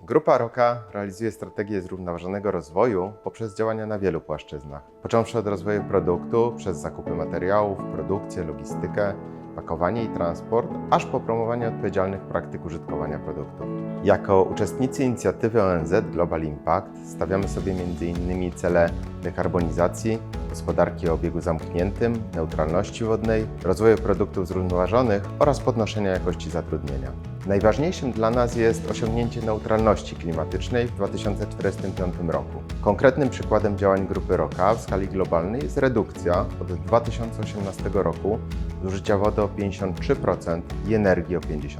Grupa Roka realizuje strategię zrównoważonego rozwoju poprzez działania na wielu płaszczyznach. Począwszy od rozwoju produktu, przez zakupy materiałów, produkcję, logistykę, pakowanie i transport, aż po promowanie odpowiedzialnych praktyk użytkowania produktów. Jako uczestnicy inicjatywy ONZ Global Impact stawiamy sobie m.in. cele dekarbonizacji, gospodarki o obiegu zamkniętym, neutralności wodnej, rozwoju produktów zrównoważonych oraz podnoszenia jakości zatrudnienia. Najważniejszym dla nas jest osiągnięcie neutralności klimatycznej w 2045 roku. Konkretnym przykładem działań Grupy Roka w skali globalnej jest redukcja od 2018 roku zużycia wody o 53% i energii o 50%.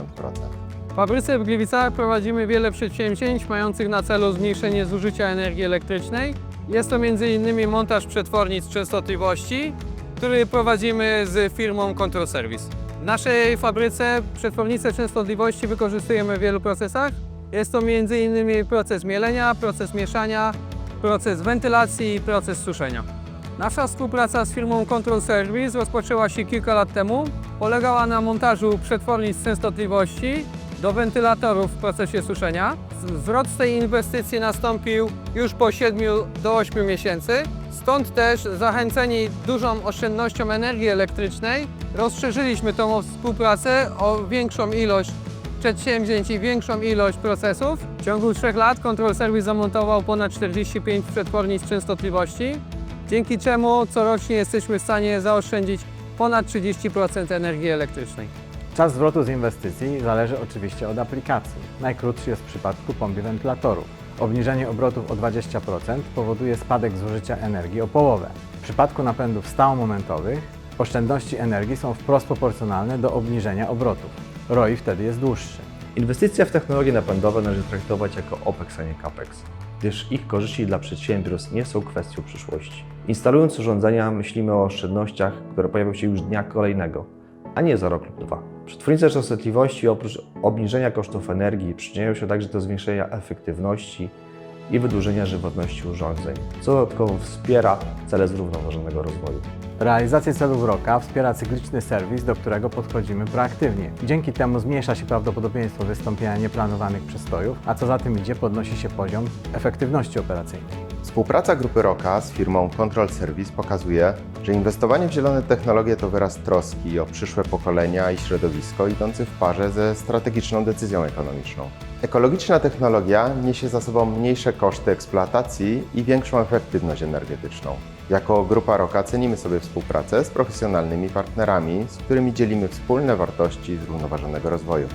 W fabryce w Gliwicach prowadzimy wiele przedsięwzięć mających na celu zmniejszenie zużycia energii elektrycznej. Jest to m.in. montaż przetwornic częstotliwości, który prowadzimy z firmą Control Service. W naszej fabryce przetwornice częstotliwości wykorzystujemy w wielu procesach. Jest to m.in. proces mielenia, proces mieszania, proces wentylacji i proces suszenia. Nasza współpraca z firmą Control Service rozpoczęła się kilka lat temu. Polegała na montażu przetwornic częstotliwości do wentylatorów w procesie suszenia. Zwrot z tej inwestycji nastąpił już po 7 do 8 miesięcy. Stąd też zachęceni dużą oszczędnością energii elektrycznej rozszerzyliśmy tą współpracę o większą ilość przedsięwzięć i większą ilość procesów. W ciągu 3 lat Control Service zamontował ponad 45 przetwornic częstotliwości, dzięki czemu corocznie jesteśmy w stanie zaoszczędzić ponad 30% energii elektrycznej. Czas zwrotu z inwestycji zależy oczywiście od aplikacji. Najkrótszy jest w przypadku pomp i wentylatorów. Obniżenie obrotów o 20% powoduje spadek zużycia energii o połowę. W przypadku napędów stałomomentowych oszczędności energii są wprost proporcjonalne do obniżenia obrotów. ROI wtedy jest dłuższy. Inwestycje w technologie napędowe należy traktować jako OPEX, a nie CAPEX, gdyż ich korzyści dla przedsiębiorstw nie są kwestią przyszłości. Instalując urządzenia, myślimy o oszczędnościach, które pojawią się już dnia kolejnego, a nie za rok lub 2. Przetwornice częstotliwości oprócz obniżenia kosztów energii przyczyniają się także do zwiększenia efektywności i wydłużenia żywotności urządzeń, co dodatkowo wspiera cele zrównoważonego rozwoju. Realizację celów Roka wspiera cykliczny serwis, do którego podchodzimy proaktywnie. Dzięki temu zmniejsza się prawdopodobieństwo wystąpienia nieplanowanych przestojów, a co za tym idzie, podnosi się poziom efektywności operacyjnej. Współpraca Grupy Roka z firmą Control Service pokazuje, że inwestowanie w zielone technologie to wyraz troski o przyszłe pokolenia i środowisko idący w parze ze strategiczną decyzją ekonomiczną. Ekologiczna technologia niesie za sobą mniejsze koszty eksploatacji i większą efektywność energetyczną. Jako Grupa Roka cenimy sobie współpracę z profesjonalnymi partnerami, z którymi dzielimy wspólne wartości zrównoważonego rozwoju.